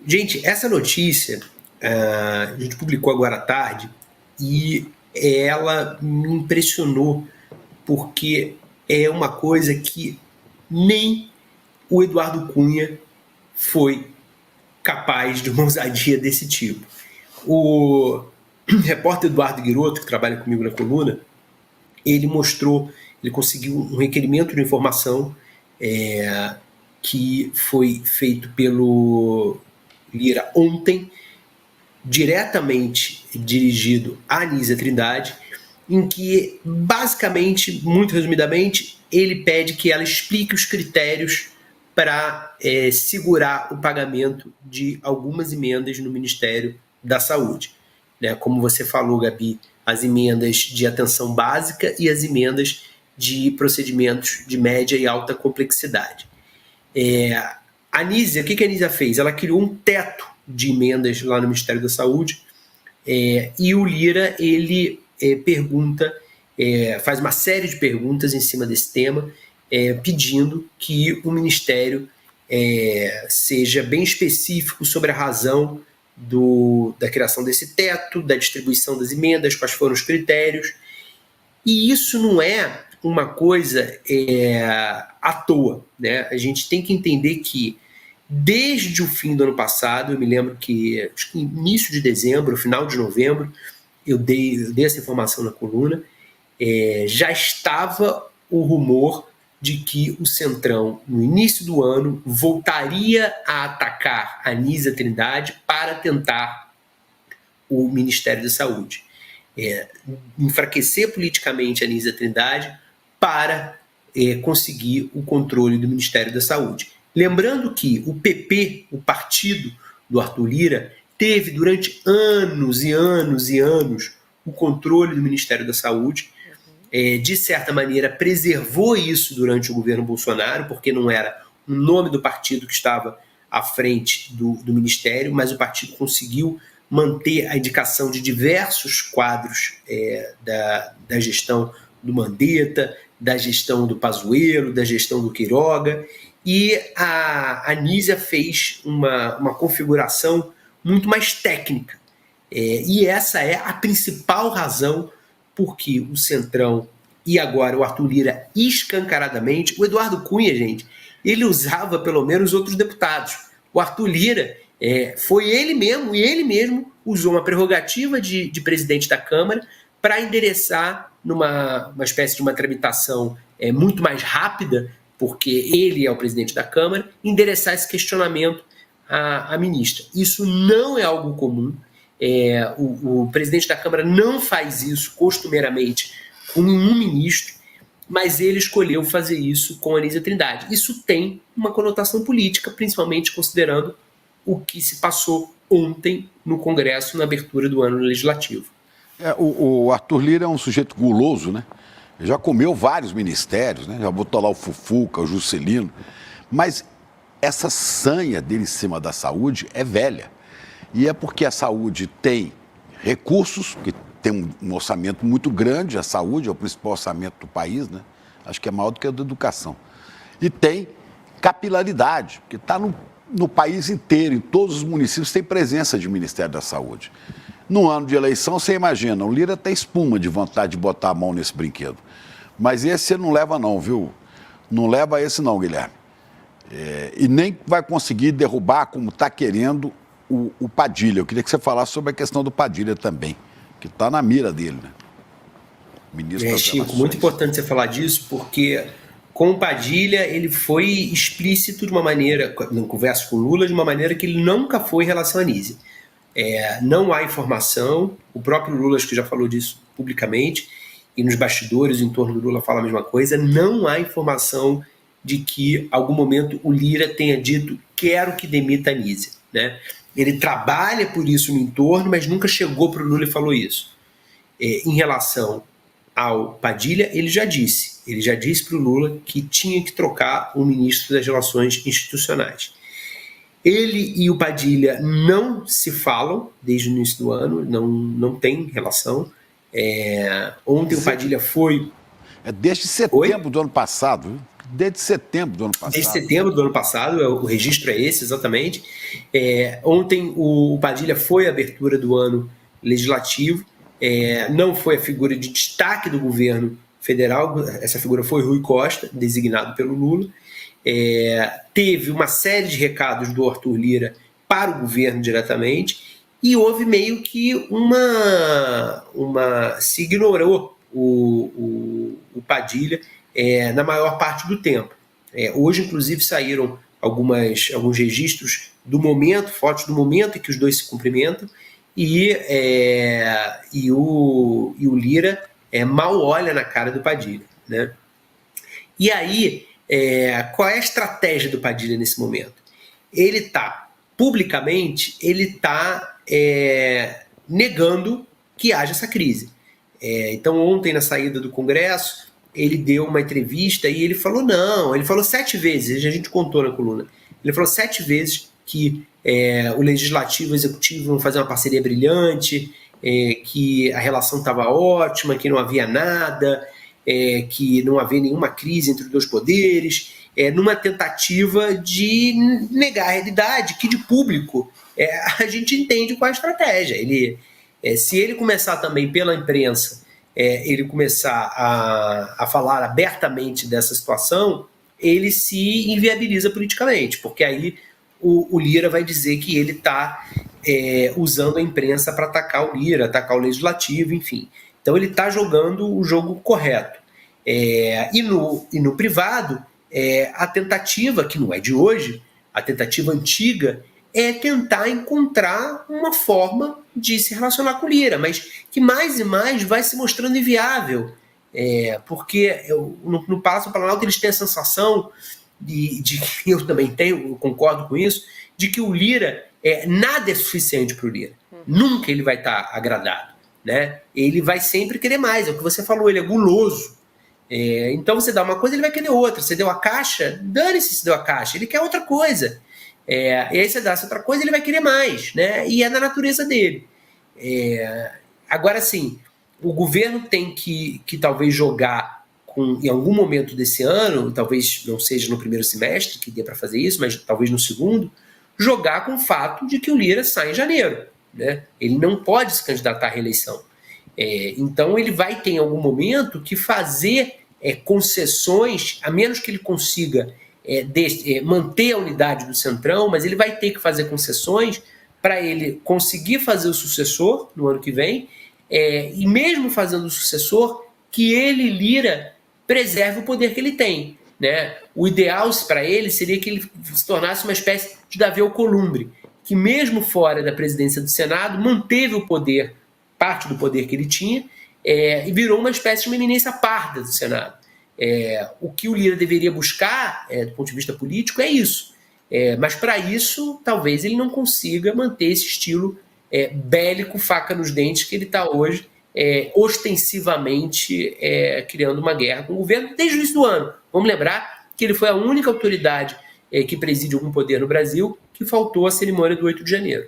Gente, essa notícia a gente publicou agora à tarde e ela me impressionou porque é uma coisa que nem o Eduardo Cunha foi capaz de uma ousadia desse tipo. O repórter Eduardo Guiroto, que trabalha comigo na coluna, ele conseguiu um requerimento de informação que foi feito pelo Lira ontem, diretamente dirigido à Anísia Trindade, em que, basicamente, muito resumidamente, ele pede que ela explique os critérios para segurar o pagamento de algumas emendas no Ministério da Saúde. Né? Como você falou, Gabi, as emendas de atenção básica e as emendas de procedimentos de média e alta complexidade. A Anísia, o que a Anísia fez? Ela criou um teto de emendas lá no Ministério da Saúde e o Lira, ele pergunta, faz uma série de perguntas em cima desse tema, pedindo que o Ministério seja bem específico sobre a razão da criação desse teto, da distribuição das emendas, quais foram os critérios. E isso não é uma coisa à toa, né? A gente tem que entender que desde o fim do ano passado, eu me lembro que acho que início de dezembro, final de novembro, eu dei essa informação na coluna, já estava o rumor de que o Centrão, no início do ano, voltaria a atacar a Anísia Trindade para tentar o Ministério da Saúde. Enfraquecer politicamente a Anísia Trindade para conseguir o controle do Ministério da Saúde. Lembrando que o PP, o partido do Arthur Lira, teve durante anos e anos e anos o controle do Ministério da Saúde, de certa maneira preservou isso durante o governo Bolsonaro, porque não era o nome do partido que estava à frente do Ministério, mas o partido conseguiu manter a indicação de diversos quadros da gestão do Mandetta, da gestão do Pazuello, da gestão do Queiroga, e a Anísia fez uma configuração muito mais técnica. E essa é a principal razão porque o Centrão e agora o Arthur Lira escancaradamente, o Eduardo Cunha, gente, ele usava pelo menos outros deputados. O Arthur Lira foi ele mesmo, e ele mesmo usou uma prerrogativa de presidente da Câmara para endereçar numa espécie de uma tramitação muito mais rápida, porque ele é o presidente da Câmara, endereçar esse questionamento à ministra. Isso não é algo comum. O presidente da Câmara não faz isso costumeiramente com nenhum ministro, mas ele escolheu fazer isso com a Anísia Trindade. Isso tem uma conotação política, principalmente considerando o que se passou ontem no Congresso na abertura do ano legislativo. O Arthur Lira é um sujeito guloso, né? Já comeu vários ministérios, né? Já botou lá o Fufuca, o Juscelino, mas essa sanha dele em cima da saúde é velha. E é porque a saúde tem recursos, que tem um orçamento muito grande, a saúde é o principal orçamento do país, né? Acho que é maior do que a da educação. E tem capilaridade, porque está no país inteiro, em todos os municípios, tem presença de Ministério da Saúde. No ano de eleição, você imagina, o Lira tem espuma de vontade de botar a mão nesse brinquedo. Mas esse você não leva não, viu? Não leva esse não, Guilherme. E nem vai conseguir derrubar, como está querendo, o Padilha. Eu queria que você falasse sobre a questão do Padilha também, que está na mira dele, né? Ministro Chico, muito importante você falar disso, porque com o Padilha ele foi explícito de uma maneira, na conversa com o Lula, de uma maneira que ele nunca foi em relação à Anísia. Não há informação, o próprio Lula acho que já falou disso publicamente, e nos bastidores em torno do Lula fala a mesma coisa, não há informação de que em algum momento o Lira tenha dito quero que demita a Anísia, né? Ele trabalha por isso no entorno, mas nunca chegou para o Lula e falou isso. Em relação ao Padilha, ele já disse para o Lula que tinha que trocar o ministro das Relações Institucionais. Ele e o Padilha não se falam desde o início do ano, não tem relação. Ontem o Padilha foi... desde setembro do ano passado, viu? Desde setembro do ano passado. Desde setembro do ano passado, o registro é esse, exatamente. Ontem o Padilha foi à abertura do ano legislativo, não foi a figura de destaque do governo federal, essa figura foi Rui Costa, designado pelo Lula. Teve uma série de recados do Arthur Lira para o governo diretamente, e houve meio que se ignorou o Padilha na maior parte do tempo. Hoje, inclusive, saíram alguns registros do momento, fotos do momento em que os dois se cumprimentam, e o Lira mal olha na cara do Padilha, né? E aí, qual é a estratégia do Padilha nesse momento? Ele está, publicamente, negando que haja essa crise. Então, ontem, na saída do Congresso, ele deu uma entrevista e ele falou, ele falou 7 vezes, a gente contou na coluna, ele falou 7 vezes que o Legislativo e o Executivo vão fazer uma parceria brilhante, que a relação estava ótima, que não havia nada, que não havia nenhuma crise entre os dois poderes, numa tentativa de negar a realidade, que de público a gente entende qual é a estratégia. Se ele começar também pela imprensa, ele começar a falar abertamente dessa situação, ele se inviabiliza politicamente, porque aí o Lira vai dizer que ele está usando a imprensa para atacar o Lira, atacar o Legislativo, enfim. Então ele está jogando o jogo correto. E no privado, a tentativa, que não é de hoje, a tentativa antiga, é tentar encontrar uma forma de se relacionar com o Lira, mas que mais e mais vai se mostrando inviável, porque no Palácio do Planalto eles têm a sensação de que eu também tenho, eu concordo com isso, de que o Lira, nada é suficiente para o Lira. Nunca ele vai estar agradado, né? Ele vai sempre querer mais, é o que você falou, ele é guloso. Então você dá uma coisa, ele vai querer outra. Você deu a caixa, dane-se se deu a caixa, ele quer outra coisa. E aí você dá essa outra coisa, ele vai querer mais, né? E é da natureza dele. Agora, sim, o governo tem que talvez jogar em algum momento desse ano, talvez não seja no primeiro semestre que dê para fazer isso, mas talvez no segundo, jogar com o fato de que o Lira sai em janeiro, né? Ele não pode se candidatar à reeleição. Então ele vai ter em algum momento que fazer concessões, a menos que ele consiga manter a unidade do Centrão, mas ele vai ter que fazer concessões para ele conseguir fazer o sucessor no ano que vem, e mesmo fazendo o sucessor, que ele, Lira, preserve o poder que ele tem, né? O ideal para ele seria que ele se tornasse uma espécie de Davi Alcolumbre, que mesmo fora da presidência do Senado, manteve o poder, parte do poder que ele tinha, e virou uma espécie de uma eminência parda do Senado. O que o Lira deveria buscar, do ponto de vista político, é isso. Mas para isso, talvez ele não consiga manter esse estilo bélico, faca nos dentes, que ele está hoje, ostensivamente criando uma guerra com o governo desde o início do ano. Vamos lembrar que ele foi a única autoridade que preside algum poder no Brasil que faltou à cerimônia do 8 de janeiro.